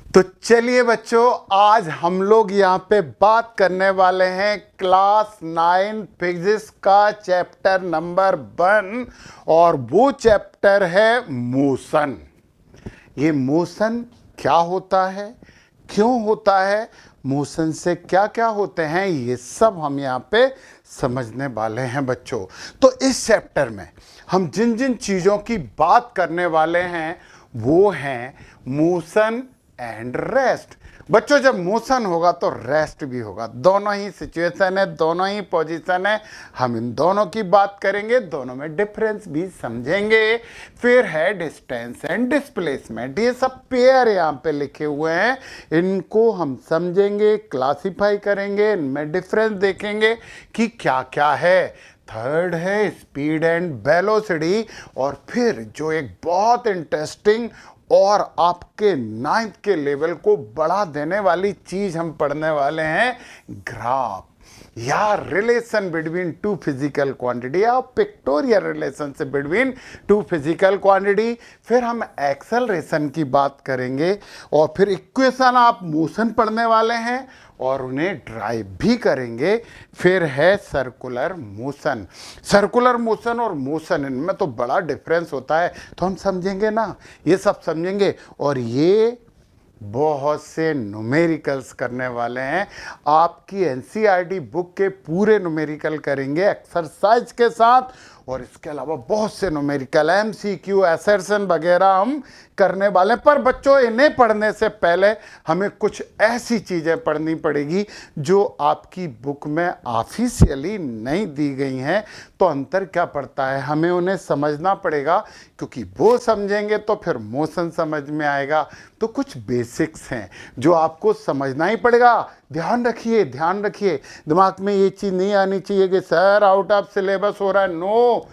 तो चलिए बच्चों, आज हम लोग यहाँ पे बात करने वाले हैं क्लास 9 फिजिक्स का चैप्टर नंबर 1 और वो चैप्टर है मोशन। ये मोशन क्या होता है, क्यों होता है, मोशन से क्या क्या होते हैं, ये सब हम यहाँ पे समझने वाले हैं बच्चों। तो इस चैप्टर में हम जिन जिन चीज़ों की बात करने वाले हैं वो हैं मोशन एंड रेस्ट। बच्चों, जब मोशन होगा तो रेस्ट भी होगा, दोनों ही सिचुएशन है, दोनों ही पोजीशन है। हम इन दोनों की बात करेंगे, दोनों में डिफरेंस भी समझेंगे। फिर है डिस्टेंस एंड डिस्प्लेसमेंट, ये सब पेयर यहाँ पे लिखे हुए हैं, इनको हम समझेंगे, क्लासिफाई करेंगे, इनमें डिफरेंस देखेंगे कि क्या क्या है। थर्ड है स्पीड एंड वेलोसिटी, और फिर जो एक बहुत इंटरेस्टिंग और आपके 9th के लेवल को बढ़ा देने वाली चीज हम पढ़ने वाले हैं, ग्राफ या relation between two physical quantity या pictorial relationship between two physical quantity. फिर हम एक्सेलरेशन की बात करेंगे और फिर इक्वेशन ऑफ मोशन पढ़ने वाले हैं और उन्हें ड्राइव भी करेंगे। फिर है सर्कुलर मोशन। सर्कुलर मोशन और मोशन, इनमें तो बड़ा डिफरेंस होता है, तो हम समझेंगे ना, ये सब समझेंगे। और ये बहुत से न्यूमेरिकल्स करने वाले हैं, आपकी एनसीईआरटी बुक के पूरे न्यूमेरिकल करेंगे एक्सरसाइज के साथ, और इसके अलावा बहुत से न्यूमेरिकल एमसीक्यू असर्शन वगैरह हम करने वाले हैं। पर बच्चों, इन्हें पढ़ने से पहले हमें कुछ ऐसी चीज़ें पढ़नी पड़ेगी जो आपकी बुक में ऑफिशियली नहीं दी गई हैं। तो अंतर क्या पड़ता है, हमें उन्हें समझना पड़ेगा, क्योंकि वो समझेंगे तो फिर मोशन समझ में आएगा। तो कुछ बेसिक्स हैं जो आपको समझना ही पड़ेगा। ध्यान रखिए, ध्यान रखिए, दिमाग में ये चीज़ नहीं आनी चाहिए कि सर आउट ऑफ सिलेबस हो रहा है। नो,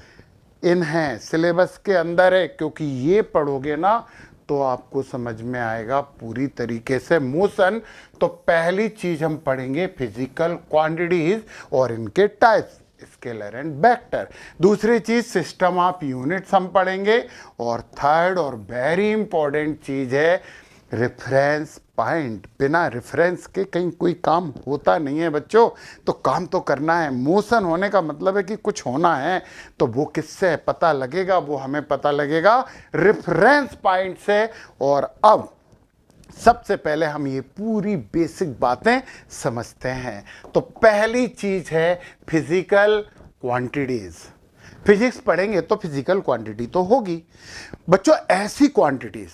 इन है, सिलेबस के अंदर है, क्योंकि ये पढ़ोगे ना तो आपको समझ में आएगा पूरी तरीके से मोशन। तो पहली चीज हम पढ़ेंगे फिजिकल क्वांटिटीज और इनके टाइप्स, स्केलर एंड वेक्टर। दूसरी चीज सिस्टम ऑफ यूनिट्स हम पढ़ेंगे, और थर्ड और वेरी इंपॉर्टेंट चीज है रेफरेंस पॉइंट। बिना रेफरेंस के कहीं कोई काम होता नहीं है बच्चों, तो काम तो करना है। मोशन होने का मतलब है कि कुछ होना है, तो वो किससे पता लगेगा, वो हमें पता लगेगा रेफरेंस पॉइंट से। और अब सबसे पहले हम ये पूरी बेसिक बातें समझते हैं। तो पहली चीज है फिजिकल क्वांटिटीज। फिजिक्स पढ़ेंगे तो फिजिकल क्वांटिटी तो होगी बच्चों, ऐसी क्वांटिटीज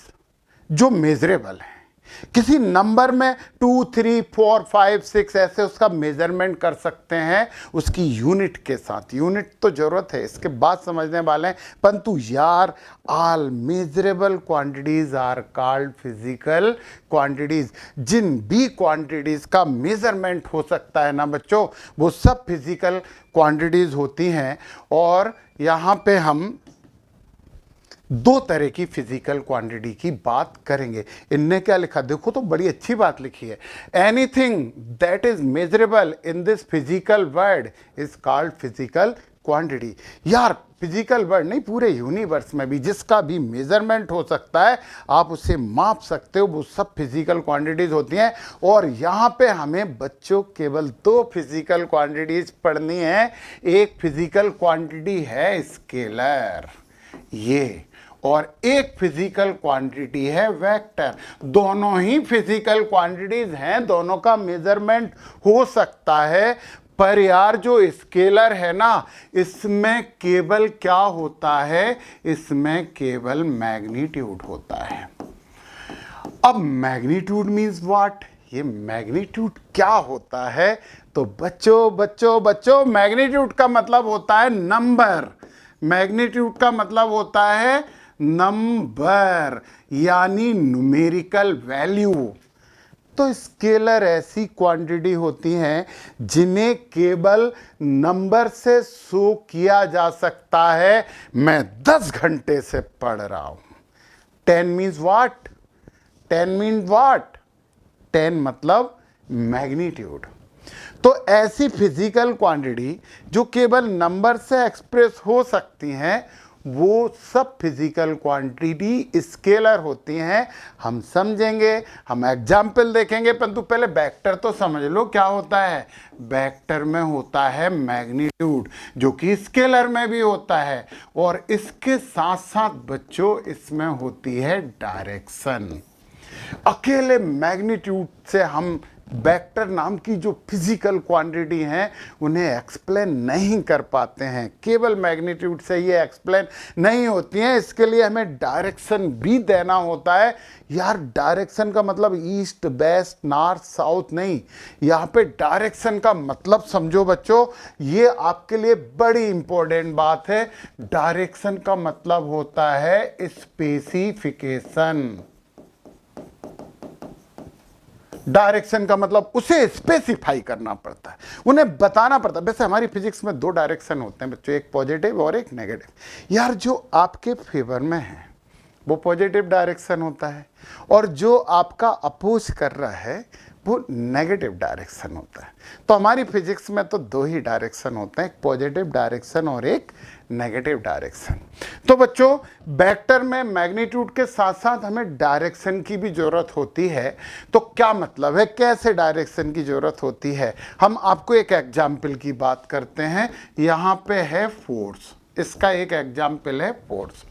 जो मेजरेबल है, किसी नंबर में 2, 3, 4, 5, 6 ऐसे उसका मेजरमेंट कर सकते हैं उसकी यूनिट के साथ। यूनिट तो जरूरत है, इसके बाद समझने वाले हैं, परंतु यार all measurable quantities are called physical quantities. जिन भी क्वांटिटीज का मेजरमेंट हो सकता है ना बच्चों, वो सब फिजिकल क्वांटिटीज होती हैं। और यहाँ पे हम दो तरह की फिजिकल क्वांटिटी की बात करेंगे। इनने क्या लिखा देखो, तो बड़ी अच्छी बात लिखी है, anything that is measurable in this physical world is called physical quantity. यार फिजिकल वर्ल्ड नहीं, पूरे यूनिवर्स में भी जिसका भी मेजरमेंट हो सकता है, आप उसे माप सकते हो, वो सब फिजिकल क्वांटिटीज होती हैं। और यहाँ पे हमें बच्चों केवल दो फिजिकल क्वांटिटीज पढ़नी है। एक फिजिकल क्वांटिटी है स्केलर, ये, और एक फिजिकल क्वांटिटी है वेक्टर। दोनों ही फिजिकल क्वांटिटीज हैं, दोनों का मेजरमेंट हो सकता है। पर यार जो स्केलर है ना, इसमें केवल क्या होता है, इसमें केवल मैग्नीट्यूड होता है। अब मैग्नीट्यूड मीन्स व्हाट, ये मैग्नीट्यूड क्या होता है? तो बच्चों बच्चों बच्चों, मैग्नीट्यूड का मतलब होता है नंबर। मैग्नीट्यूड का मतलब होता है नंबर, यानी न्यूमेरिकल वैल्यू। तो स्केलर ऐसी क्वांटिटी होती हैं जिन्हें केवल नंबर से शो किया जा सकता है। मैं 10 घंटे से पढ़ रहा हूं। 10 मीन्स व्हाट, 10 मीन्स व्हाट, 10 मतलब मैग्नीट्यूड। तो ऐसी फिजिकल क्वांटिटी जो केवल नंबर से एक्सप्रेस हो सकती हैं, वो सब फिजिकल क्वांटिटी स्केलर होती हैं। हम समझेंगे, हम एग्जाम्पल देखेंगे, परंतु पहले वेक्टर तो समझ लो क्या होता है। वेक्टर में होता है मैग्नीट्यूड, जो कि स्केलर में भी होता है, और इसके साथ साथ बच्चों इसमें होती है डायरेक्शन। अकेले मैग्नीट्यूड से हम वेक्टर नाम की जो फिजिकल क्वांटिटी हैं उन्हें एक्सप्लेन नहीं कर पाते हैं। केवल मैग्नीट्यूड से ये एक्सप्लेन नहीं होती हैं, इसके लिए हमें डायरेक्शन भी देना होता है। यार डायरेक्शन का मतलब ईस्ट वेस्ट नॉर्थ साउथ नहीं, यहाँ पे डायरेक्शन का मतलब समझो बच्चों, ये आपके लिए बड़ी इंपॉर्टेंट बात है। डायरेक्शन का मतलब होता है स्पेसिफिकेशन। डायरेक्शन का मतलब उसे स्पेसिफाई करना पड़ता है, उन्हें बताना पड़ता है। वैसे हमारी फिजिक्स में दो डायरेक्शन होते हैं बच्चों, एक पॉजिटिव और एक नेगेटिव। यार जो आपके फेवर में है वो पॉजिटिव डायरेक्शन होता है, और जो आपका अपोज कर रहा है वो नेगेटिव डायरेक्शन होता है। तो हमारी फिजिक्स में तो दो ही डायरेक्शन होते हैं, एक पॉजिटिव डायरेक्शन और एक नेगेटिव डायरेक्शन। तो बच्चों वेक्टर में मैग्नीट्यूड के साथ साथ हमें डायरेक्शन की भी जरूरत होती है। तो क्या मतलब है, कैसे डायरेक्शन की जरूरत होती है? हम आपको एक एग्जाम्पल की बात करते हैं। यहाँ पे है फोर्स, इसका एक एग्जाम्पल है फोर्स।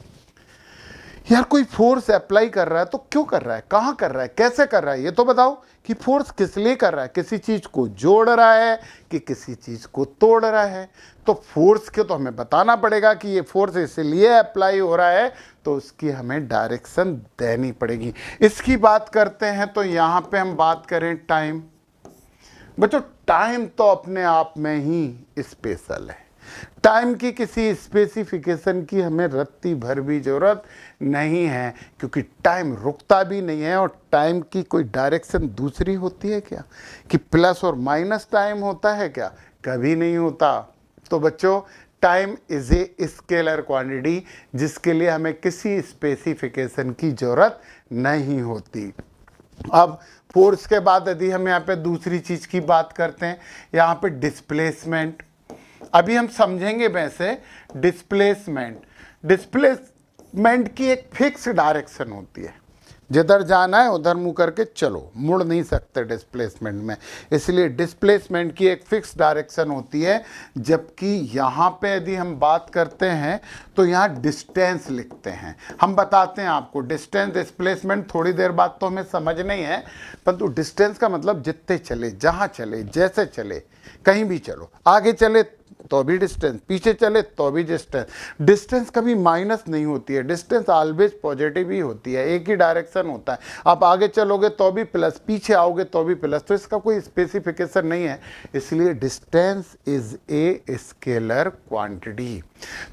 यार कोई फोर्स अप्लाई कर रहा है तो क्यों कर रहा है, कहाँ कर रहा है, कैसे कर रहा है, ये तो बताओ कि फोर्स किस लिए कर रहा है। किसी चीज को जोड़ रहा है कि किसी चीज को तोड़ रहा है? तो फोर्स के तो हमें बताना पड़ेगा कि ये फोर्स इसलिए अप्लाई हो रहा है, तो उसकी हमें डायरेक्शन देनी पड़ेगी। इसकी बात करते हैं तो यहाँ पे हम बात करें टाइम। बच्चों टाइम तो अपने आप में ही स्पेशल है। टाइम की किसी स्पेसिफिकेशन की हमें रत्ती भर भी जरूरत नहीं है, क्योंकि टाइम रुकता भी नहीं है। और टाइम की कोई डायरेक्शन दूसरी होती है क्या, कि प्लस और माइनस टाइम होता है क्या? कभी नहीं होता। तो बच्चों time is a scalar quantity, जिसके लिए हमें किसी स्पेसिफिकेशन की जरूरत नहीं होती। अब फोर्स के बाद यदि हम यहाँ पे दूसरी चीज की बात करते हैं, यहाँ पे डिस्प्लेसमेंट। अभी हम समझेंगे वैसे डिस्प्लेसमेंट की एक फिक्स डायरेक्शन होती है, जिधर जाना है उधर मुंह करके चलो, मुड़ नहीं सकते डिस्प्लेसमेंट में। इसलिए डिस्प्लेसमेंट की एक फिक्स डायरेक्शन होती है। जबकि यहाँ पे यदि हम बात करते हैं तो यहाँ डिस्टेंस लिखते हैं। हम बताते हैं आपको डिस्टेंस डिस्प्लेसमेंट थोड़ी देर बाद, तो हमें समझ नहीं है, परंतु डिस्टेंस का मतलब जितने चले, जहाँ चले, जैसे चले, कहीं भी चलो, आगे चले तो भी डिस्टेंस, पीछे चले तो भी डिस्टेंस। डिस्टेंस कभी माइनस नहीं होती है, डिस्टेंस ऑलवेज पॉजिटिव ही होती है, एक ही डायरेक्शन होता है। आप आगे चलोगे तो भी प्लस, पीछे आओगे तो भी प्लस, तो इसका कोई स्पेसिफिकेशन नहीं है। इसलिए distance is a scalar quantity.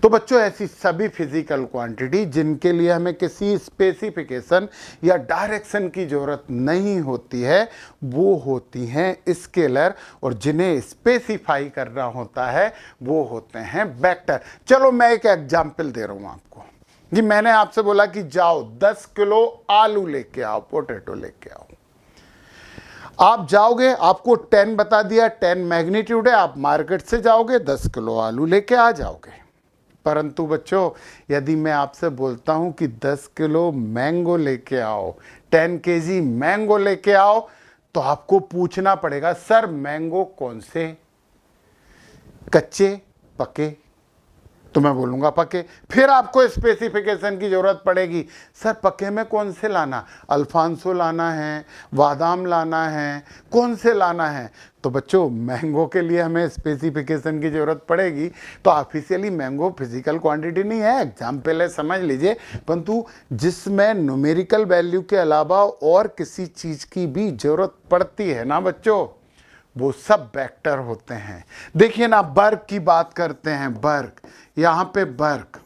तो बच्चों ऐसी सभी फिजिकल क्वांटिटी जिनके लिए हमें किसी स्पेसिफिकेशन या डायरेक्शन की जरूरत नहीं होती है, वो होती हैं स्केलर, और जिन्हें स्पेसिफाई करना होता है वो होते हैं वेक्टर। चलो मैं एक एग्जाम्पल दे रहा हूं आपको। जी मैंने आपसे बोला कि जाओ 10 किलो आलू लेके आओ, पोटैटो लेके आओ। आप जाओगे, आपको 10 बता दिया, 10 मैग्नीट्यूड है, आप मार्केट से जाओगे 10 किलो आलू लेके आ जाओगे। परंतु बच्चों यदि मैं आपसे बोलता हूं कि 10 किलो मैंगो लेके आओ, 10 केजी मैंगो लेके आओ, तो आपको पूछना पड़ेगा सर मैंगो कौन से, कच्चे पके? तो मैं बोलूंगा पके। फिर आपको स्पेसिफिकेशन की जरूरत पड़ेगी, सर पके में कौन से लाना, अल्फांसो लाना है, बादाम लाना है, कौन से लाना है? तो बच्चों मैंगो के लिए हमें स्पेसिफिकेशन की जरूरत पड़ेगी। तो ऑफिशियली मैंगो फिजिकल क्वांटिटी नहीं है, एग्जाम्पल है, समझ लीजिए, परंतु जिसमें न्यूमेरिकल वैल्यू के अलावा और किसी चीज की भी जरूरत पड़ती है ना बच्चों, वो सब वेक्टर होते हैं। देखिए ना, वर्ग की बात करते हैं, वर्ग, यहां पे वर्ग।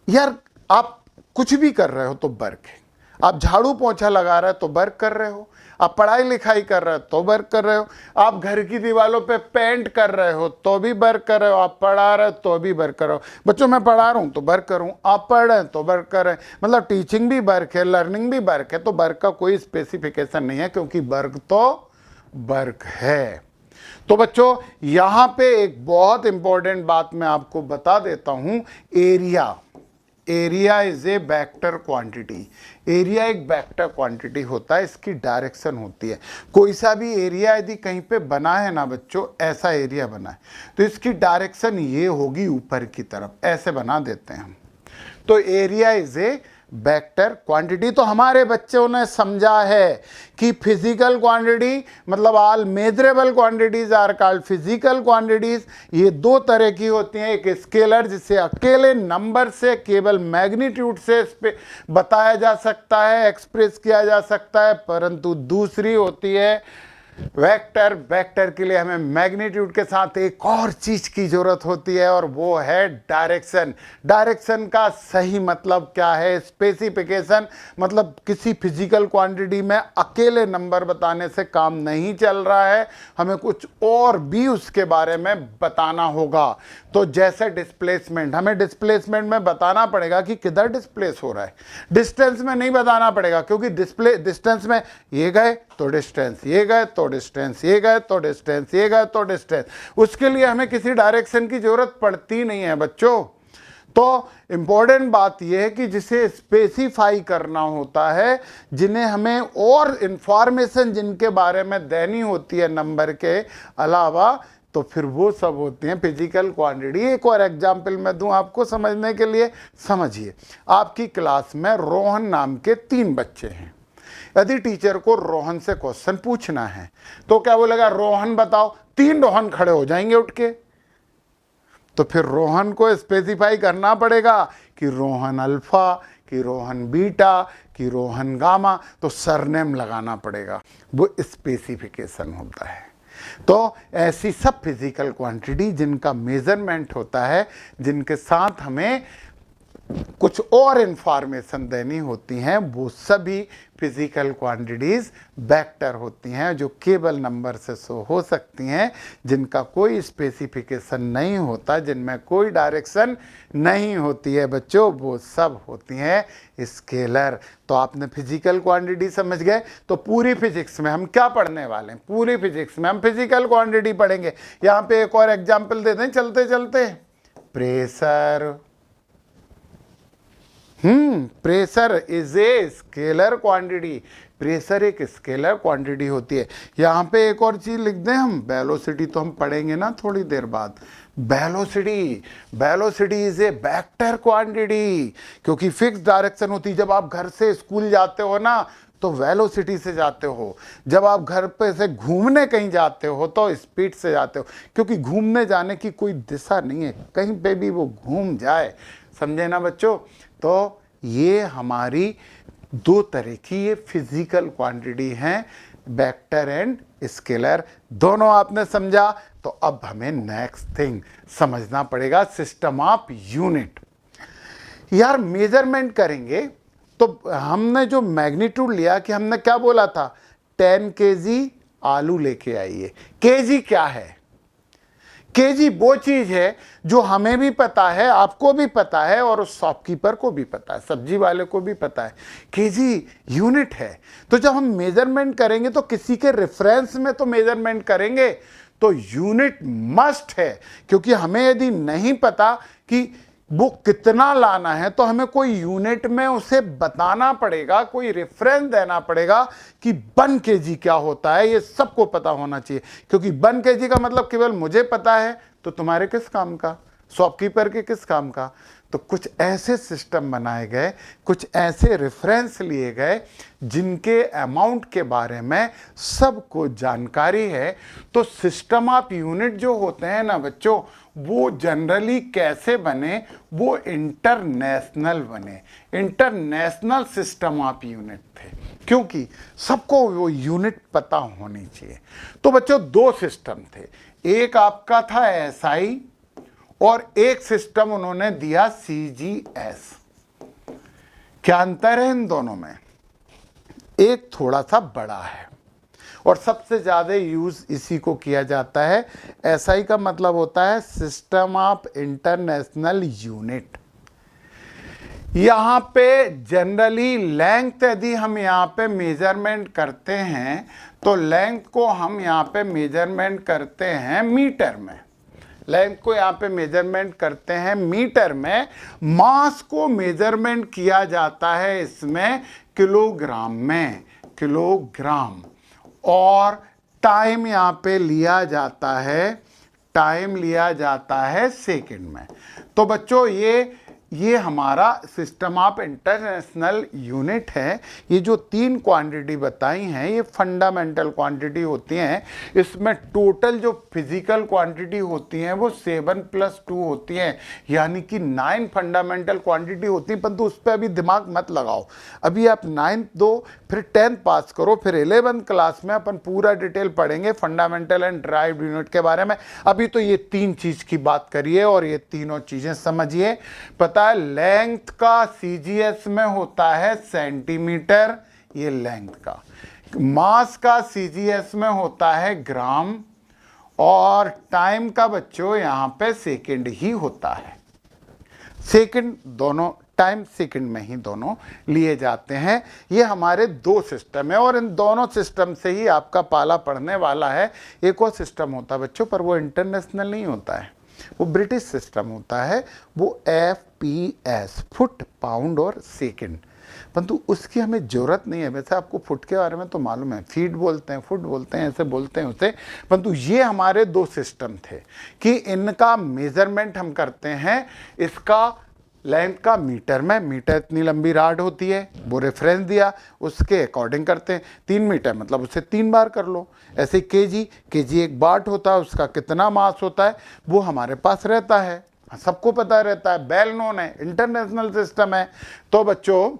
यार आप कुछ भी कर रहे हो तो वर्ग है। आप झाड़ू पोंछा लगा रहे हो तो वर्ग कर रहे हो, आप पढ़ाई लिखाई कर रहे हो तो वर्ग कर रहे हो, आप घर की दीवारों पे पेंट कर रहे हो तो भी वर्ग कर रहे हो, आप पढ़ा रहे हो तो भी वर्ग कर रहे हो। बच्चों मैं पढ़ा रहा हूं तो वर्ग करूं, आप पढ़ रहे हैं तो वर्ग कर रहे हैं, मतलब टीचिंग भी वर्ग है, लर्निंग भी वर्ग है। तो वर्ग का कोई स्पेसिफिकेशन नहीं है, क्योंकि वर्ग तो वर्ग है। तो बच्चों यहां पे एक बहुत इंपॉर्टेंट बात मैं आपको बता देता हूं, area is a vector quantity. Area एक वेक्टर क्वांटिटी होता है, इसकी डायरेक्शन होती है। कोई सा भी एरिया यदि कहीं पे बना है ना बच्चों, ऐसा एरिया बना है तो इसकी डायरेक्शन ये होगी ऊपर की तरफ, ऐसे बना देते हैं हम। तो area is a vector quantity. तो हमारे बच्चों ने समझा है कि फिजिकल क्वांटिटी मतलब all measurable quantities are called physical quantities. ये दो तरह की होती हैं, एक स्केलर जिसे अकेले नंबर से केवल मैग्नीट्यूड से इस पे बताया जा सकता है, एक्सप्रेस किया जा सकता है, परंतु दूसरी होती है वेक्टर। वेक्टर के लिए हमें मैग्नीट्यूड के साथ एक और चीज की जरूरत होती है और वो है डायरेक्शन। डायरेक्शन का सही मतलब क्या है? स्पेसिफिकेशन। मतलब किसी फिजिकल क्वांटिटी में अकेले नंबर बताने से काम नहीं चल रहा है, हमें कुछ और भी उसके बारे में बताना होगा। तो जैसे डिस्प्लेसमेंट, हमें डिस्प्लेसमेंट में बताना पड़ेगा कि किधर डिस्प्लेस हो रहा है। डिस्टेंस में नहीं बताना पड़ेगा, क्योंकि डिस्टेंस में ये गए तो डिस्टेंस, ये गए तो डिस्टेंस, ये गए तो डिस्टेंस, ये गए तो डिस्टेंस। उसके लिए हमें किसी डायरेक्शन की जरूरत पड़ती नहीं है बच्चों। तो इंपॉर्टेंट बात यह है कि जिसे स्पेसिफाई करना होता है, जिन्हें हमें और इंफॉर्मेशन जिनके बारे में देनी होती है नंबर के अलावा, तो फिर वो सब होती हैं फिजिकल क्वांटिटी। एक और एग्जाम्पल मैं दूं आपको समझने के लिए, समझिए। आपकी क्लास में रोहन नाम के 3 बच्चे हैं। यदि टीचर को रोहन से क्वेश्चन पूछना है तो क्या बोलेगा? रोहन बताओ। 3 रोहन खड़े हो जाएंगे उठ के। तो फिर रोहन को स्पेसिफाई करना पड़ेगा कि रोहन अल्फा, कि रोहन बीटा, कि रोहन गामा। तो सरनेम लगाना पड़ेगा, वो स्पेसिफिकेशन होता है। तो ऐसी सब फिजिकल क्वांटिटी जिनका मेजरमेंट होता है, जिनके साथ हमें कुछ और इंफॉर्मेशन देनी होती हैं, वो सभी फिजिकल क्वांटिटीज वेक्टर होती हैं, जो केवल नंबर से शो हो सकती हैं, जिनका कोई स्पेसिफिकेशन नहीं होता, जिनमें कोई डायरेक्शन नहीं होती है बच्चों, वो सब होती हैं स्केलर। तो आपने फिजिकल क्वांटिटी समझ गए। तो पूरी फिजिक्स में हम क्या पढ़ने वाले हैं? पूरी फिजिक्स में हम फिजिकल क्वांटिटी पढ़ेंगे। यहाँ पे एक और एग्जाम्पल दे दें चलते चलते। Pressure, pressure is a scalar quantity. Pressure एक स्केलर क्वांटिटी होती है। यहाँ पे एक और चीज लिख दें हम, वेलोसिटी तो हम पढ़ेंगे ना थोड़ी देर बाद। Velocity is a vector quantity, क्योंकि फिक्स डायरेक्शन होती है। जब आप घर से स्कूल जाते हो ना तो वेलोसिटी से जाते हो, जब आप घर पे से घूमने कहीं जाते हो तो स्पीड से जाते हो, क्योंकि घूमने जाने की कोई दिशा नहीं है, कहीं पे भी वो घूम जाए। समझे ना बच्चों? तो ये हमारी 2 तरह की ये फिजिकल क्वांटिटी हैं, वेक्टर एंड स्केलर। दोनों आपने समझा। तो अब हमें नेक्स्ट थिंग समझना पड़ेगा, सिस्टम ऑफ यूनिट। यार मेजरमेंट करेंगे तो हमने जो मैग्नीट्यूड लिया, कि हमने क्या बोला था? 10 kg आलू लेके आइए। केजी क्या है? केजी वो चीज है जो हमें भी पता है, आपको भी पता है, और उस शॉपकीपर को भी पता है, सब्जी वाले को भी पता है। केजी यूनिट है। तो जब हम मेजरमेंट करेंगे तो किसी के रेफरेंस में तो मेजरमेंट करेंगे, तो यूनिट मस्ट है। क्योंकि हमें यदि नहीं पता कि वो कितना लाना है तो हमें कोई यूनिट में उसे बताना पड़ेगा, कोई रेफरेंस देना पड़ेगा कि 1 kg क्या होता है। ये सबको पता होना चाहिए, क्योंकि 1 kg का मतलब केवल मुझे पता है तो तुम्हारे किस काम का, शॉपकीपर के किस काम का। तो कुछ ऐसे सिस्टम बनाए गए, कुछ ऐसे रेफरेंस लिए गए जिनके अमाउंट के बारे में सबको जानकारी है। तो सिस्टम ऑफ यूनिट जो होते हैं ना बच्चों, वो जनरली कैसे बने? वो इंटरनेशनल बने, इंटरनेशनल सिस्टम ऑफ यूनिट थे, क्योंकि सबको वो यूनिट पता होनी चाहिए। तो बच्चों 2 सिस्टम थे, एक आपका था एसआई और एक सिस्टम उन्होंने दिया सीजीएस। क्या अंतर है इन दोनों में? एक थोड़ा सा बड़ा है और सबसे ज्यादा यूज इसी को किया जाता है। एसआई का मतलब होता है सिस्टम ऑफ इंटरनेशनल यूनिट। यहां पे जनरली लेंथ यदि हम यहां पे मेजरमेंट करते हैं तो लेंथ को हम यहाँ पे मेजरमेंट करते हैं मीटर में, लेंथ को यहाँ पे मेजरमेंट करते हैं मीटर में। मास को मेजरमेंट किया जाता है इसमें किलोग्राम में, किलोग्राम। और टाइम यहाँ पे लिया जाता है, टाइम लिया जाता है सेकंड में। तो बच्चों ये हमारा सिस्टम ऑफ इंटरनेशनल यूनिट है। ये जो तीन क्वांटिटी बताई हैं ये फंडामेंटल क्वांटिटी होती हैं। इसमें टोटल जो फिजिकल क्वांटिटी होती हैं वो 7 + 2 होती हैं, यानी कि 9 फंडामेंटल क्वांटिटी होती हैं। परंतु उस पर अभी दिमाग मत लगाओ, अभी आप 9th दो, फिर 10th पास करो, फिर 11th क्लास में अपन पूरा डिटेल पढ़ेंगे फंडामेंटल एंड ड्राइव्ड यूनिट के बारे में। अभी तो ये तीन चीज की बात करिए और ये तीनों चीजें समझिए। पता है लेंथ का सीजीएस में होता है सेंटीमीटर, ये लेंथ का। मास का सीजीएस में होता है ग्राम, और टाइम का बच्चों यहां पे सेकंड ही होता है। सेकंड दोनों, टाइम सेकंड में ही दोनों लिए जाते हैं। ये हमारे दो सिस्टम है और इन दोनों सिस्टम से ही आपका पाला पड़ने वाला है। एक और सिस्टम होता है बच्चों, पर वो इंटरनेशनल नहीं होता है, वो ब्रिटिश सिस्टम होता है, वो FPS, फुट, पाउंड और सेकंड। परंतु उसकी हमें जरूरत नहीं है। वैसे आपको फुट के बारे में तो मालूम है, फीट बोलते हैं, फुट बोलते हैं, ऐसे बोलते हैं उसे। परंतु ये हमारे दो सिस्टम थे कि इनका मेजरमेंट हम करते हैं, इसका लेंथ का मीटर में, मीटर इतनी लंबी राड होती है, वो रेफरेंस दिया, उसके अकॉर्डिंग करते हैं। 3 मीटर मतलब उसे 3 बार कर लो। ऐसे केजी एक बाट होता है, उसका कितना मास होता है वो हमारे पास रहता है, सबको पता रहता है, वेल नोन है, इंटरनेशनल सिस्टम है। तो बच्चों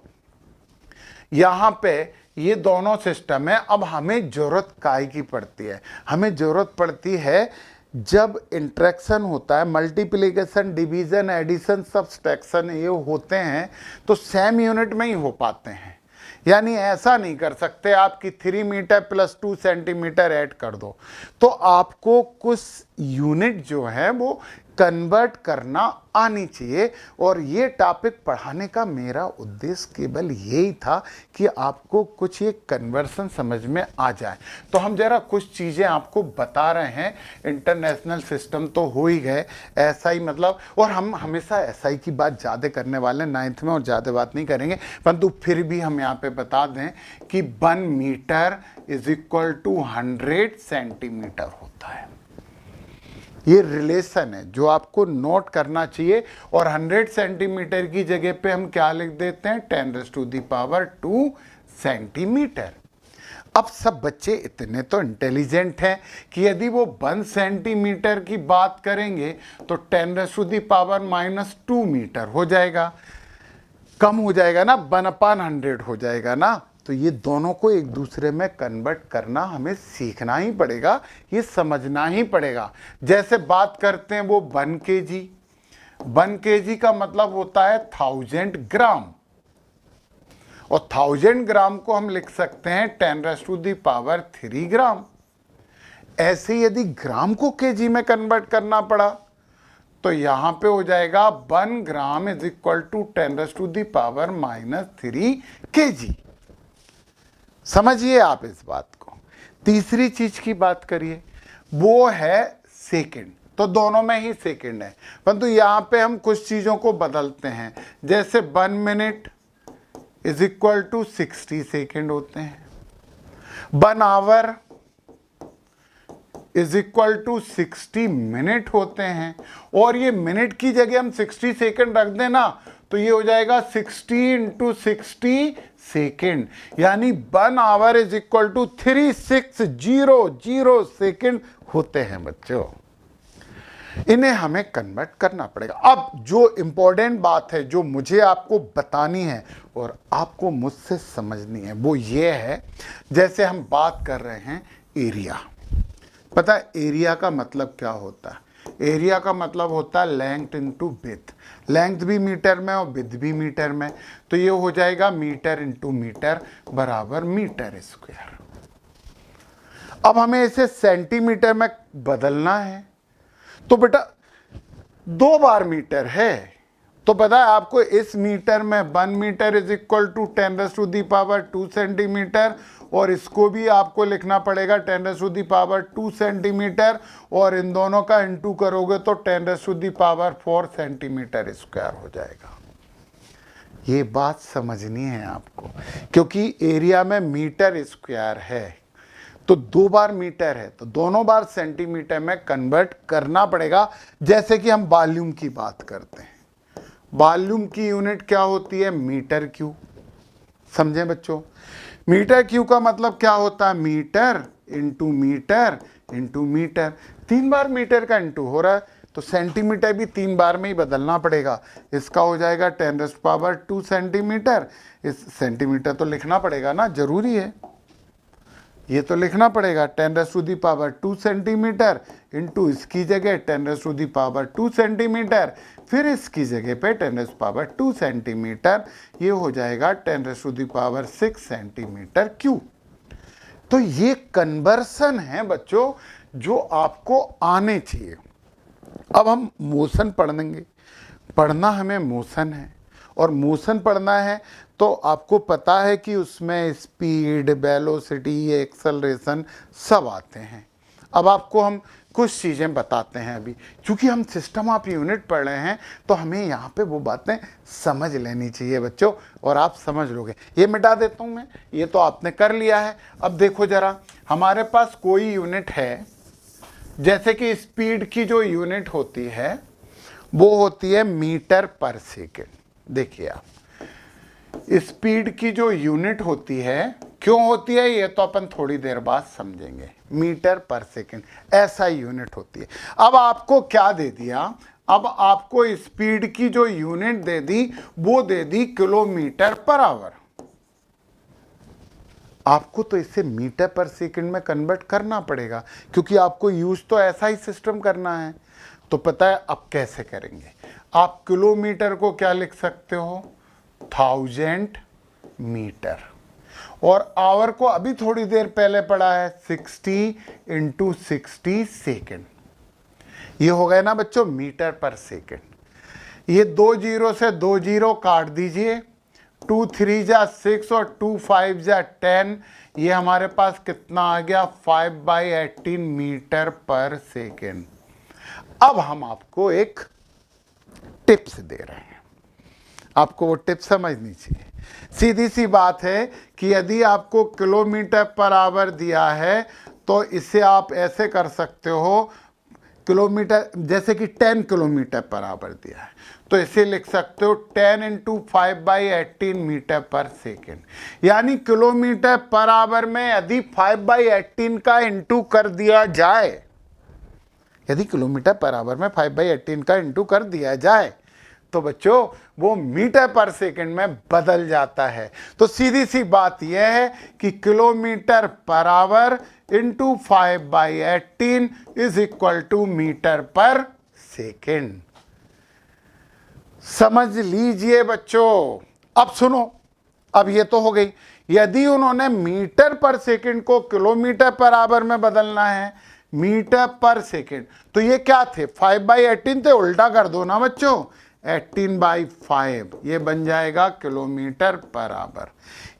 यहाँ पे ये दोनों सिस्टम है। अब हमें जरूरत काय की पड़ती है? हमें जरूरत पड़ती है जब इंट्रैक्शन होता है, मल्टीप्लिकेशन, डिवीजन, एडिशन, सब्सट्रैक्शन ये होते हैं तो सेम यूनिट में ही हो पाते हैं। यानी ऐसा नहीं कर सकते आप कि 3 मीटर + 2 सेंटीमीटर ऐड कर दो। तो आपको कुछ यूनिट जो है वो कन्वर्ट करना आनी चाहिए। और ये टॉपिक पढ़ाने का मेरा उद्देश्य केवल यही था कि आपको कुछ ये कन्वर्सन समझ में आ जाए। तो हम जरा कुछ चीज़ें आपको बता रहे हैं। इंटरनेशनल सिस्टम तो हो ही गए, SI मतलब, और हम हमेशा SI की बात ज़्यादा करने वाले हैं 9th में, और ज़्यादा बात नहीं करेंगे। परंतु फिर भी हम यहाँ पे बता दें कि 1 मीटर = 100 सेंटीमीटर होता है। ये रिलेशन है जो आपको नोट करना चाहिए। और 100 सेंटीमीटर की जगह पे हम क्या लिख देते हैं? 10⁻² सेंटीमीटर। अब सब बच्चे इतने तो इंटेलिजेंट हैं कि यदि वो 1 सेंटीमीटर की बात करेंगे तो 10⁻² मीटर हो जाएगा, कम हो जाएगा ना, 1/100 हो जाएगा ना। तो ये दोनों को एक दूसरे में कन्वर्ट करना हमें सीखना ही पड़ेगा, ये समझना ही पड़ेगा। जैसे बात करते हैं वो 1 kg, 1 kg का मतलब होता है 1000 ग्राम, और 1000 ग्राम को हम लिख सकते हैं 10⁻³ ग्राम। ऐसे यदि ग्राम को केजी में कन्वर्ट करना पड़ा तो यहां पे हो जाएगा 1 ग्राम = 10⁻³ kg। समझिए आप इस बात को। तीसरी चीज की बात करिए, वो है सेकंड। तो दोनों में ही सेकंड है, परंतु यहां पे हम कुछ चीजों को बदलते हैं। जैसे 1 मिनट = 60 सेकंड होते हैं, 1 आवर = 60 मिनट होते हैं। और ये मिनट की जगह हम 60 सेकंड रख देना तो ये हो जाएगा 60 × 60 सेकेंड, यानी 1 आवर = 3600 सेकेंड होते हैं बच्चों। इन्हें हमें कन्वर्ट करना पड़ेगा। अब जो इंपॉर्टेंट बात है जो मुझे आपको बतानी है और आपको मुझसे समझनी है वो ये है, जैसे हम बात कर रहे हैं एरिया। पता है एरिया का मतलब क्या होता है? एरिया का मतलब होता है लेंथ × विड्थ। लेंथ भी मीटर में और विड्थ भी मीटर में, तो ये हो जाएगा मीटर × मीटर = मीटर²। अब हमें इसे सेंटीमीटर में बदलना है, तो बेटा 2 बार मीटर है तो पता है आपको इस मीटर में 1 metre is equal to 10⁻² centimetre, और इसको भी आपको लिखना पड़ेगा 10⁻² सेंटीमीटर, और इन दोनों का इंटू करोगे तो 10⁻⁴ सेंटीमीटर स्क्वायर हो जाएगा। ये बात समझनी है आपको, क्योंकि एरिया में मीटर स्क्वायर है तो 2 बार मीटर है तो दोनों बार सेंटीमीटर में कन्वर्ट करना पड़ेगा। जैसे कि हम वॉल्यूम की बात करते हैं, वॉल्यूम की यूनिट क्या होती है? Metre cube. समझे बच्चों? मीटर क्यूब का मतलब क्या होता है? Metre into metre into metre. 3 बार मीटर का इंटू हो रहा है तो सेंटीमीटर भी 3 बार में ही बदलना पड़ेगा। इसका हो जाएगा 10⁻² सेंटीमीटर। इस सेंटीमीटर तो लिखना पड़ेगा ना, जरूरी है, ये तो लिखना पड़ेगा 10⁻² सेंटीमीटर इंटू इसकी जगह 10⁻² सेंटीमीटर, फिर इसकी जगह पे 10⁻² सेंटीमीटर, ये हो जाएगा 10⁻�6 सेंटीमीटर क्यूब। तो ये कन्वर्सन है बच्चों जो आपको आने चाहिए। अब हम मोशन पढ़ेंगे, पढ़ना हमें मोशन है, और मोशन पढ़ना है तो आपको पता है कि उसमें स्पीड, वेलोसिटी, एक्सेलरेशन सब आते हैं। अब आपको हम कुछ चीज़ें बताते हैं अभी, क्योंकि हम सिस्टम ऑफ यूनिट पढ़ रहे हैं तो हमें यहाँ पे वो बातें समझ लेनी चाहिए बच्चों, और आप समझ लोगे। ये मिटा देता हूँ मैं, ये तो आपने कर लिया है। अब देखो ज़रा, हमारे पास कोई यूनिट है, जैसे कि स्पीड की जो यूनिट होती है वो होती है मीटर पर सेकेंड। देखिए आप, स्पीड की जो यूनिट होती है, क्यों होती है ये तो अपन थोड़ी देर बाद समझेंगे। मीटर पर सेकेंड ऐसा यूनिट होती है। अब आपको क्या दे दिया? अब आपको स्पीड की जो यूनिट दे दी वो दे दी किलोमीटर पर आवर। आपको तो इसे मीटर पर सेकेंड में कन्वर्ट करना पड़ेगा, क्योंकि आपको यूज तो ऐसा ही सिस्टम करना है। तो पता है अब कैसे करेंगे? आप किलोमीटर को क्या लिख सकते हो? 1000 मीटर, और आवर को अभी थोड़ी देर पहले पढ़ा है 60 × 60 सेकेंड। ये हो गए ना बच्चों मीटर पर सेकेंड। ये 2 जीरो से 2 जीरो काट दीजिए, 2 3 जा 6 और 2 5 जा 10। ये हमारे पास कितना आ गया? 5/18 मीटर पर सेकेंड। अब हम आपको एक टिप्स दे रहे हैं, आपको वो टिप्स समझनी चाहिए। सीधी सी बात है कि यदि आपको किलोमीटर पर आवर दिया है तो इसे आप ऐसे कर सकते हो, किलोमीटर जैसे कि 10 किलोमीटर पर आवर दिया है तो इसे लिख सकते हो 10 × 5/18 मीटर पर सेकेंड। यानी किलोमीटर पर आवर में यदि 5/18 का इंटू कर दिया जाए, यदि किलोमीटर पर आवर में 5/18 का इंटू कर दिया जाए तो बच्चों वो मीटर पर सेकंड में बदल जाता है। तो सीधी सी बात यह है कि kilometre per hour into 5/18 is equal to metre per second. समझ लीजिए बच्चों। अब सुनो, अब ये तो हो गई। यदि उन्होंने मीटर पर सेकंड को किलोमीटर पर आवर में बदलना है, मीटर पर सेकंड, तो ये क्या थे? 5/18 थे, उल्टा कर दो ना बच्चों, 18/5, ये बन जाएगा किलोमीटर पर आवर।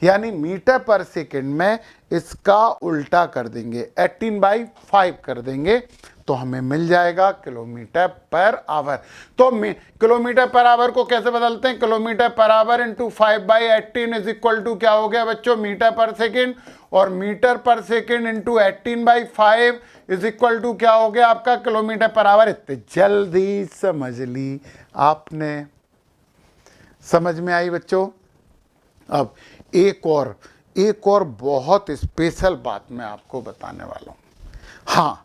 यानी मीटर पर सेकंड में इसका उल्टा कर देंगे, 18/5 कर देंगे तो हमें मिल जाएगा किलोमीटर पर आवर। तो किलोमीटर पर आवर को कैसे बदलते हैं? Kilometre per hour into 5/18 is equal to क्या हो गया बच्चों? मीटर पर सेकेंड, और metre per second into 18/5 is equal to क्या हो गया आपका? Kilometre per our. इतने जल्दी समझ ली आपने? समझ में आई बच्चों? अब एक और बहुत स्पेशल बात मैं आपको बताने वाला हूं। हाँ,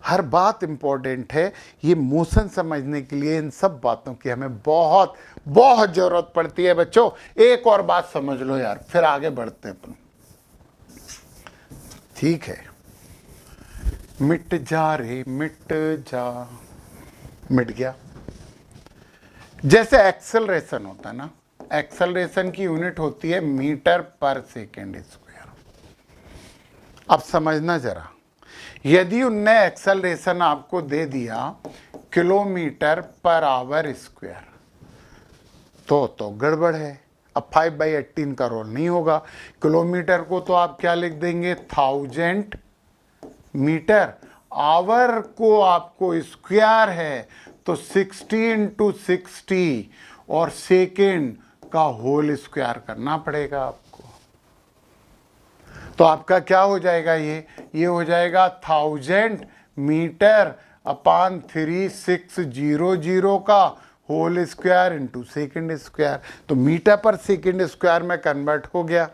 हर बात इंपॉर्टेंट है, ये मोशन समझने के लिए इन सब बातों की हमें बहुत बहुत जरूरत पड़ती है बच्चों। एक और बात समझ लो यार, फिर आगे बढ़ते हैं अपन। ठीक है, मिट जा रे मिट जा, मिट गया। जैसे एक्सेलरेशन होता है ना, एक्सेलरेशन की यूनिट होती है मीटर पर सेकेंड स्क्वायर। अब समझना जरा, यदि उनने एक्सेलरेशन आपको दे दिया किलोमीटर पर आवर स्क्वायर, तो गड़बड़ है। अब 5/18 का रोल नहीं होगा। किलोमीटर को तो आप क्या लिख देंगे, 1000 मीटर। आवर को आपको स्क्वायर है तो 60 × 60 और सेकेंड का होल स्क्वायर करना पड़ेगा आपको। तो आपका क्या हो जाएगा, ये हो जाएगा 1000 मीटर अपान 3600 का whole square into second square. तो मीटर पर सेकेंड स्क्वायर में कन्वर्ट हो गया।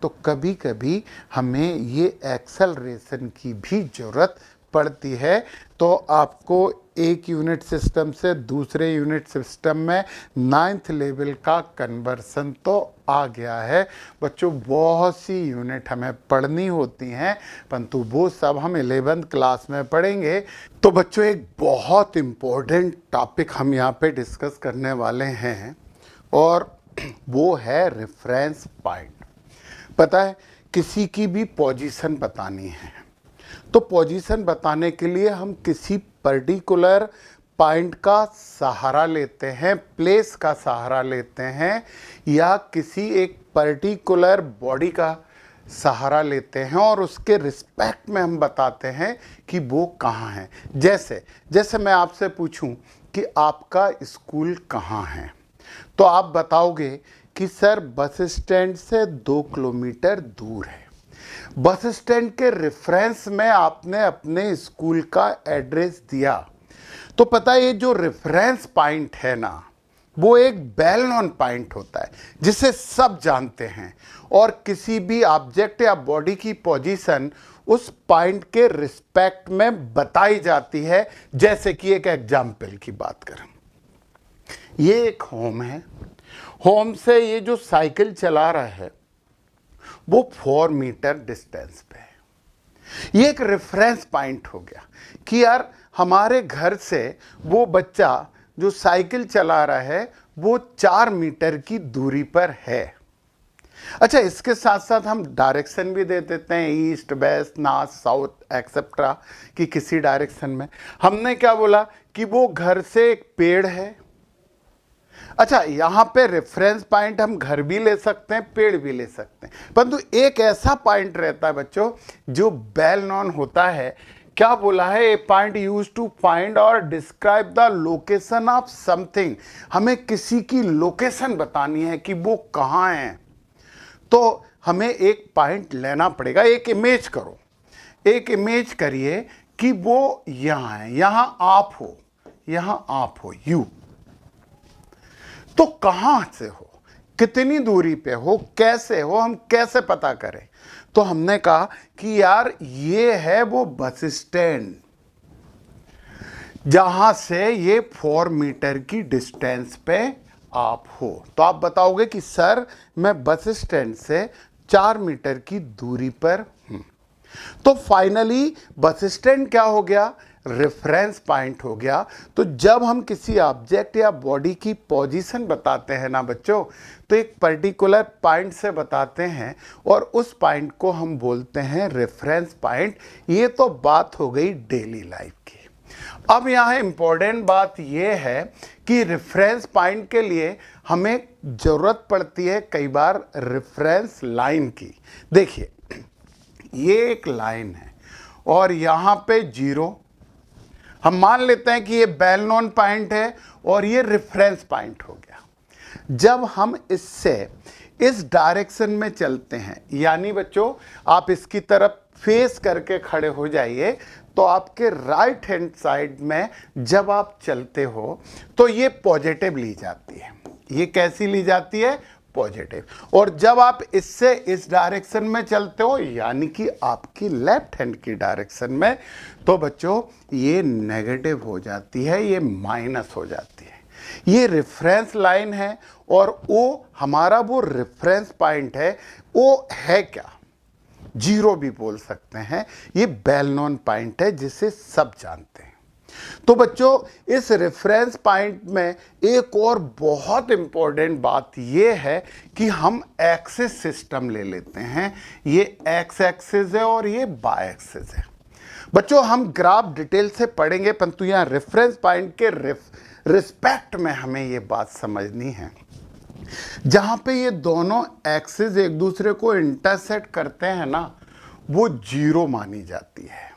तो कभी कभी हमें ये एक्सेलरेशन की भी ज़रूरत पड़ती है। तो आपको एक यूनिट सिस्टम से दूसरे यूनिट सिस्टम में 9th लेवल का कन्वर्सन तो आ गया है बच्चों। बहुत सी यूनिट हमें पढ़नी होती हैं, परंतु वो सब हम 11th क्लास में पढ़ेंगे। तो बच्चों एक बहुत इम्पोर्टेंट टॉपिक हम यहाँ पे डिस्कस करने वाले हैं और वो है रेफरेंस पॉइंट। पता है, किसी की भी पोजीशन बतानी है तो पोजीशन बताने के लिए हम किसी पर्टिकुलर पॉइंट का सहारा लेते हैं, प्लेस का सहारा लेते हैं, या किसी एक पर्टिकुलर बॉडी का सहारा लेते हैं और उसके रिस्पेक्ट में हम बताते हैं कि वो कहाँ है। जैसे मैं आपसे पूछूं कि आपका स्कूल कहाँ है, तो आप बताओगे कि सर बस स्टैंड से 2 किलोमीटर दूर है। बस स्टैंड के रेफरेंस में आपने अपने स्कूल का एड्रेस दिया। तो पता है, ये जो रेफरेंस पॉइंट है ना, वो एक वेल नोन पॉइंट होता है जिसे सब जानते हैं और किसी भी ऑब्जेक्ट या बॉडी की पोजीशन उस पॉइंट के रिस्पेक्ट में बताई जाती है। जैसे कि एक एग्जाम्पल की बात करें, ये एक होम है। होम से ये जो साइकिल चला रहा है वो 4 मीटर डिस्टेंस पे है। ये एक रेफरेंस पॉइंट हो गया कि यार हमारे घर से वो बच्चा जो साइकिल चला रहा है वो 4 मीटर की दूरी पर है। अच्छा, इसके साथ साथ हम डायरेक्शन भी दे देते हैं, east, west, north, south etcetera, कि किसी डायरेक्शन में। हमने क्या बोला कि वो घर से एक पेड़ है। अच्छा, यहाँ पे रेफरेंस पॉइंट हम घर भी ले सकते हैं, पेड़ भी ले सकते हैं, परंतु एक ऐसा पॉइंट रहता है बच्चों जो वेल नोन होता है। क्या बोला है, ए पॉइंट यूज टू फाइंड और describe the location of something. हमें किसी की लोकेशन बतानी है कि वो कहाँ है, तो हमें एक पॉइंट लेना पड़ेगा। एक इमेज करो, एक इमेज करिए कि वो यहाँ है, यहाँ आप हो, यहाँ आप हो, यू। तो कहाँ से हो, कितनी दूरी पे हो, कैसे हो, हम कैसे पता करें? तो हमने कहा कि यार ये है वो बस स्टैंड जहां से ये 4 मीटर की डिस्टेंस पे आप हो। तो आप बताओगे कि सर मैं बस स्टैंड से 4 मीटर की दूरी पर हूं। तो फाइनली बस स्टैंड क्या हो गया, रेफरेंस पॉइंट हो गया। तो जब हम किसी ऑब्जेक्ट या बॉडी की पोजीशन बताते हैं ना बच्चों, तो एक पर्टिकुलर पॉइंट से बताते हैं और उस पॉइंट को हम बोलते हैं रेफरेंस पॉइंट। ये तो बात हो गई डेली लाइफ की। अब यहाँ इंपॉर्टेंट बात यह है कि रेफरेंस पॉइंट के लिए हमें ज़रूरत पड़ती है कई बार रेफरेंस लाइन की। देखिए, ये एक लाइन है और यहाँ पे 0, हम मान लेते हैं कि ये वेल नोन पॉइंट है और ये रेफरेंस पॉइंट हो गया। जब हम इससे इस डायरेक्शन में चलते हैं, यानी बच्चों आप इसकी तरफ फेस करके खड़े हो जाइए, तो आपके राइट हैंड साइड में जब आप चलते हो तो ये पॉजिटिव ली जाती है। ये कैसी ली जाती है, पॉजिटिव। और जब आप इससे इस डायरेक्शन में चलते हो, यानी कि आपकी लेफ्ट हैंड की डायरेक्शन में, तो बच्चों ये नेगेटिव हो जाती है, ये माइनस हो जाती है। ये रेफरेंस लाइन है और वो हमारा वो रेफरेंस पॉइंट है, वो है क्या, 0 भी बोल सकते हैं। ये वेल नोन पॉइंट है जिसे सब जानते हैं। तो बच्चों इस रेफरेंस पॉइंट में एक और बहुत इंपॉर्टेंट बात यह है कि हम एक्सिस सिस्टम ले लेते हैं। ये एक्स एक्सिस है और ये वाई एक्सिस है। बच्चों हम ग्राफ डिटेल से पढ़ेंगे, परंतु यहाँ रेफरेंस पॉइंट के रिस्पेक्ट में हमें ये बात समझनी है। जहां पे ये दोनों एक्सिस एक दूसरे को इंटरसेक्ट करते हैं ना, वो जीरो मानी जाती है।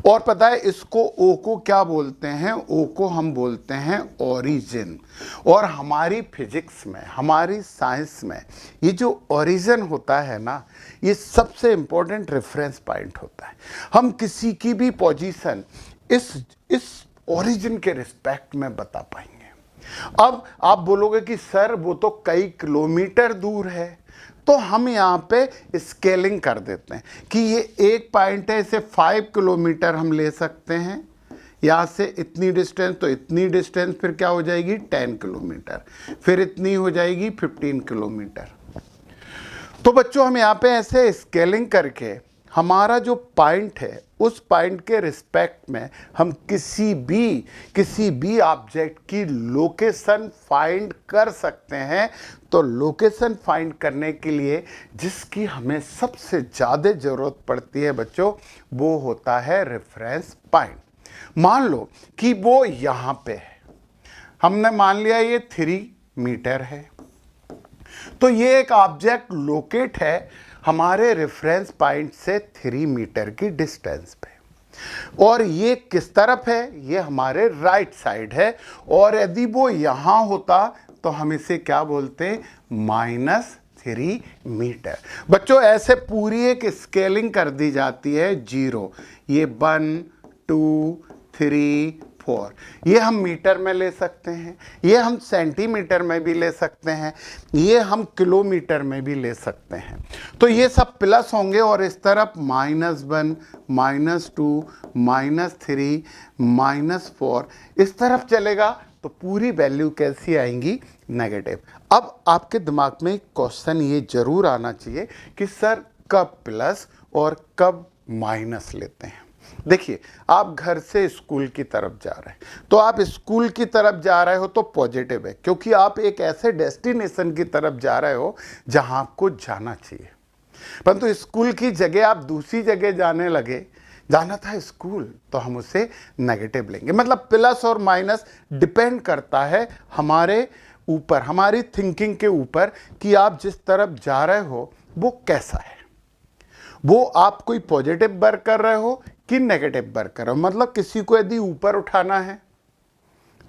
और पता है इसको ओ को क्या बोलते हैं? ओ को हम बोलते हैं ओरिजिन। और हमारी फिजिक्स में, हमारी साइंस में ये जो ओरिजिन होता है ना, ये सबसे इंपॉर्टेंट रेफरेंस पॉइंट होता है। हम किसी की भी पोजीशन इस ओरिजिन के रिस्पेक्ट में बता पाएंगे। अब आप बोलोगे कि सर वो तो कई किलोमीटर दूर है, तो हम यहाँ पे स्केलिंग कर देते हैं कि ये एक पॉइंट है, इसे 5 किलोमीटर हम ले सकते हैं, यहाँ से इतनी डिस्टेंस, तो इतनी डिस्टेंस फिर क्या हो जाएगी 10 किलोमीटर, फिर इतनी हो जाएगी 15 किलोमीटर। तो बच्चों हम यहाँ पे ऐसे स्केलिंग करके हमारा जो पॉइंट है उस पॉइंट के रिस्पेक्ट में हम किसी भी ऑब्जेक्ट की लोकेशन फाइंड कर सकते हैं। तो लोकेशन फाइंड करने के लिए जिसकी हमें सबसे ज़्यादा ज़रूरत पड़ती है बच्चों, वो होता है रेफरेंस पॉइंट। मान लो कि वो यहाँ पे है, हमने मान लिया ये 3 मीटर है, तो ये एक ऑब्जेक्ट लोकेट है हमारे रेफरेंस पॉइंट से 3 मीटर की डिस्टेंस पे, और ये किस तरफ है? ये हमारे राइट साइड है। और यदि वो यहां होता तो हम इसे क्या बोलते हैं? -3 मीटर। बच्चों ऐसे पूरी एक स्केलिंग कर दी जाती है, 0, ये 1 2 3 4, ये हम मीटर में ले सकते हैं, ये हम सेंटीमीटर में भी ले सकते हैं, ये हम किलोमीटर में भी ले सकते हैं। तो ये सब प्लस होंगे और इस तरफ -1 -2 -3 -4 इस तरफ चलेगा, तो पूरी वैल्यू कैसी आएंगी? नेगेटिव। अब आपके दिमाग में एक क्वेश्चन ये जरूर आना चाहिए कि सर कब प्लस और कब माइनस लेते हैं? देखिए, आप घर से स्कूल की तरफ जा रहे हैं, तो आप स्कूल की तरफ जा रहे हो तो पॉजिटिव है, क्योंकि आप एक ऐसे डेस्टिनेशन की तरफ जा रहे हो जहां आपको जाना चाहिए। परंतु स्कूल की जगह आप दूसरी जगह जाने लगे, जाना था स्कूल, तो हम उसे नेगेटिव लेंगे। मतलब प्लस और माइनस डिपेंड करता है हमारे ऊपर, हमारी थिंकिंग के ऊपर कि आप जिस तरफ जा रहे हो वो कैसा है। वो आप कोई पॉजिटिव वर्क कर रहे हो कि नेगेटिव वर्क कर रहे हो। मतलब किसी को यदि ऊपर उठाना है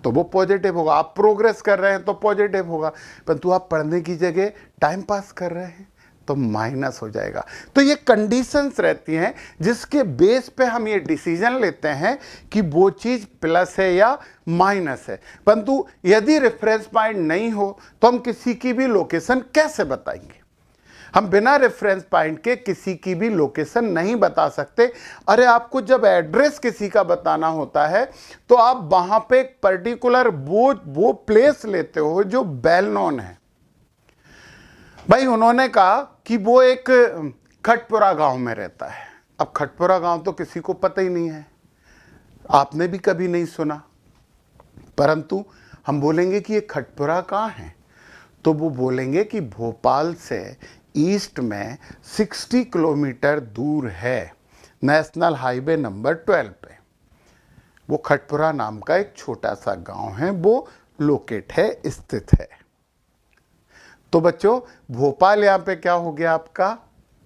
तो वो पॉजिटिव होगा, आप प्रोग्रेस कर रहे हैं तो पॉजिटिव होगा, परंतु आप पढ़ने की जगह टाइम पास कर रहे हैं तो माइनस हो जाएगा। तो ये कंडीशंस रहती हैं जिसके बेस पे हम ये डिसीजन लेते हैं कि वो चीज़ प्लस है या माइनस है। परंतु यदि रेफरेंस पॉइंट नहीं हो तो हम किसी की भी लोकेशन कैसे बताएंगे? हम बिना रेफरेंस पॉइंट के किसी की भी लोकेशन नहीं बता सकते। अरे आपको जब एड्रेस किसी का बताना होता है तो आप वहां पे एक पर्टिकुलर वो प्लेस लेते हो जो वेल नोन है। भाई उन्होंने कहा कि वो एक खटपुरा गांव में रहता है। अब खटपुरा गांव तो किसी को पता ही नहीं है, आपने भी कभी नहीं सुना, परंतु हम बोलेंगे कि ये खटपुरा कहाँ है, तो वो बोलेंगे कि भोपाल से ईस्ट में 60 किलोमीटर दूर है, नेशनल हाईवे नंबर 12 पे। वो खटपुरा नाम का एक छोटा सा गांव है, वो लोकेट है, स्थित है। तो बच्चों भोपाल यहाँ पे क्या हो गया? आपका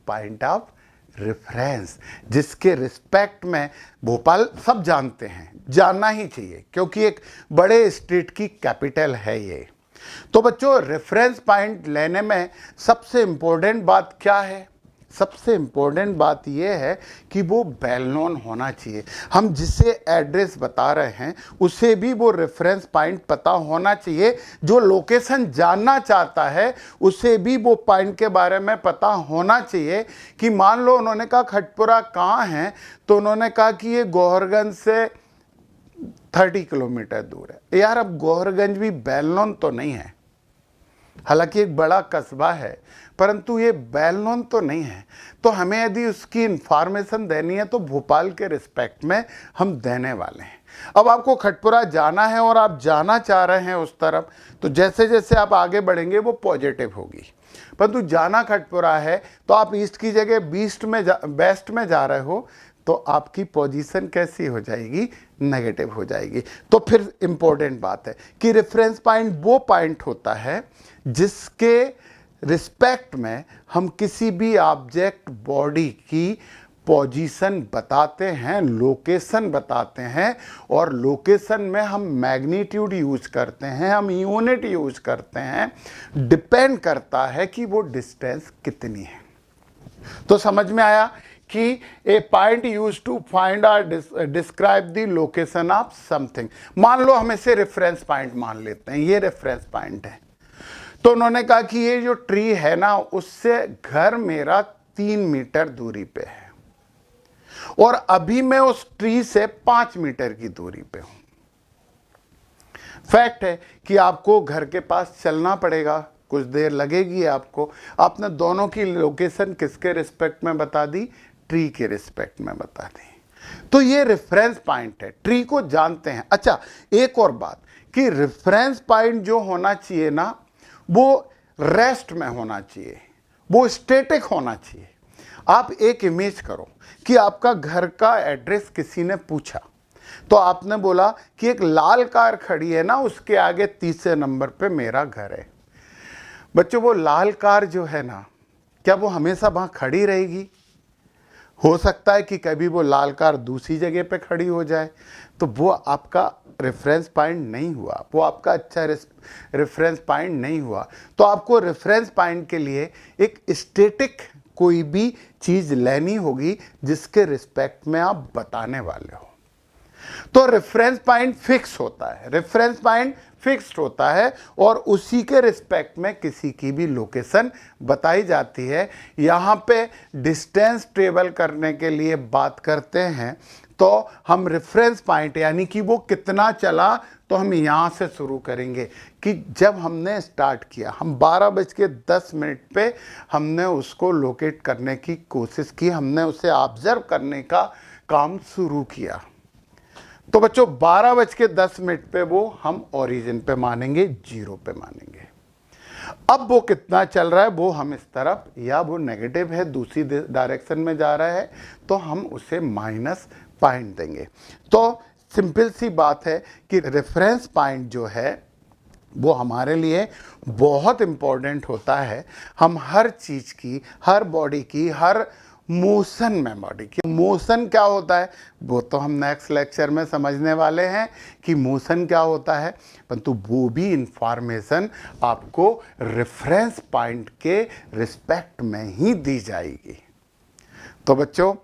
पॉइंट ऑफ रेफरेंस, जिसके रिस्पेक्ट में भोपाल सब जानते हैं, जानना ही चाहिए क्योंकि एक बड़े स्टेट की कैपिटल है ये। तो बच्चों रेफरेंस पॉइंट लेने में सबसे इंपॉर्टेंट बात क्या है? सबसे इंपॉर्टेंट बात यह है कि वो वेल नोन होना चाहिए। हम जिसे एड्रेस बता रहे हैं उसे भी वो रेफरेंस पॉइंट पता होना चाहिए। जो लोकेशन जानना चाहता है उसे भी वो पॉइंट के बारे में पता होना चाहिए कि मान लो उन्होंने कहा खटपुरा कहाँ है, तो उन्होंने कहा कि ये गौहरगंज से 30 किलोमीटर दूर है। यार अब गौहरगंज भी वेल नोन तो नहीं है, हालांकि एक बड़ा कस्बा है, परंतु ये वेल नोन तो नहीं है। तो हमें यदि उसकी इंफॉर्मेशन देनी है तो भोपाल के रिस्पेक्ट में हम देने वाले हैं। अब आपको खटपुरा जाना है और आप जाना चाह रहे हैं उस तरफ, तो जैसे जैसे आप आगे बढ़ेंगे वो पॉजिटिव होगी। परंतु जाना खटपुरा है तो आप ईस्ट की जगह वेस्ट में जा रहे हो, तो आपकी पोजीशन कैसी हो जाएगी, नेगेटिव हो जाएगी। तो फिर इंपॉर्टेंट बात है कि रेफरेंस पॉइंट वो पॉइंट होता है जिसके रिस्पेक्ट में हम किसी भी ऑब्जेक्ट बॉडी की पोजीशन बताते हैं, लोकेशन बताते हैं, और लोकेशन में हम मैग्नीट्यूड यूज करते हैं, हम यूनिट यूज करते हैं। डिपेंड करता है कि वो डिस्टेंस कितनी है। तो समझ में आया कि ए पॉइंट यूज टू फाइंड और describe the location of something. मान लो हम इसे रेफरेंस पॉइंट मान लेते हैं, ये रेफरेंस पॉइंट है। तो उन्होंने कहा कि ये जो ट्री है ना, उससे घर मेरा 3 मीटर दूरी पे है और अभी मैं उस ट्री से 5 मीटर की दूरी पे हूं। फैक्ट है कि आपको घर के पास चलना पड़ेगा, कुछ देर लगेगी आपको। आपने दोनों की लोकेशन किसके रिस्पेक्ट में बता दी, ट्री के रिस्पेक्ट में बता दी। तो ये रेफरेंस पॉइंट है, ट्री को जानते हैं। अच्छा, एक और बात कि रेफरेंस पॉइंट जो होना चाहिए ना, वो रेस्ट में होना चाहिए, वो स्टैटिक होना चाहिए। आप एक इमेज करो कि आपका घर का एड्रेस किसी ने पूछा, तो आपने बोला कि एक लाल कार खड़ी है ना, उसके आगे 30 नंबर पे मेरा घर है। बच्चों, वो लाल कार जो है ना, क्या वो हमेशा वहां खड़ी रहेगी? हो सकता है कि कभी वो लाल कार दूसरी जगह पे खड़ी हो जाए, तो वो आपका रेफरेंस पॉइंट नहीं हुआ, वो आपका अच्छा रेफरेंस पॉइंट नहीं हुआ। तो आपको रेफरेंस पॉइंट के लिए एक स्टैटिक कोई भी चीज लेनी होगी जिसके रिस्पेक्ट में आप बताने वाले हो। तो रेफरेंस पॉइंट फिक्स होता है, रेफरेंस पॉइंट फिक्स्ड होता है और उसी के रिस्पेक्ट में किसी की भी लोकेशन बताई जाती है। यहाँ पे डिस्टेंस ट्रेवल करने के लिए बात करते हैं तो हम रेफरेंस पॉइंट यानी कि वो कितना चला, तो हम यहाँ से शुरू करेंगे कि जब हमने स्टार्ट किया, हम 12:10 पे हमने उसको लोकेट करने की कोशिश की, हमने उसे ऑब्जर्व करने का काम शुरू किया। तो बच्चों 12:10 पे वो हम ओरिजिन पे मानेंगे, 0 पे मानेंगे। अब वो कितना चल रहा है, वो हम इस तरफ, या वो नेगेटिव है, दूसरी डायरेक्शन में जा रहा है, तो हम उसे माइनस पॉइंट देंगे। तो सिंपल सी बात है कि रेफरेंस पॉइंट जो है वो हमारे लिए बहुत इंपॉर्टेंट होता है। हम हर चीज़ की, हर बॉडी की, हर मोशन में, बॉडी की मोशन क्या होता है वो तो हम नेक्स्ट लेक्चर में समझने वाले हैं कि मोशन क्या होता है, परंतु वो भी इंफॉर्मेशन आपको रेफरेंस पॉइंट के रिस्पेक्ट में ही दी जाएगी। तो बच्चों,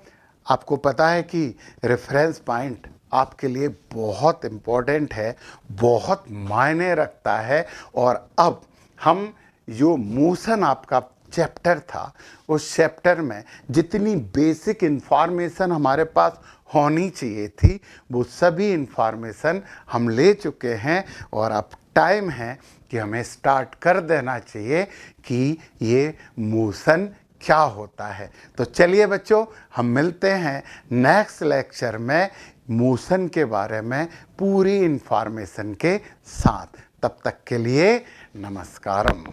आपको पता है कि रेफरेंस पॉइंट आपके लिए बहुत इम्पोर्टेंट है, बहुत मायने रखता है। और अब हम जो मोशन आपका चैप्टर था, उस चैप्टर में जितनी बेसिक इन्फॉर्मेशन हमारे पास होनी चाहिए थी, वो सभी इन्फॉर्मेशन हम ले चुके हैं और अब टाइम है कि हमें स्टार्ट कर देना चाहिए कि ये मोशन क्या होता है। तो चलिए बच्चों, हम मिलते हैं नेक्स्ट लेक्चर में मोशन के बारे में पूरी इन्फॉर्मेशन के साथ। तब तक के लिए नमस्कारम।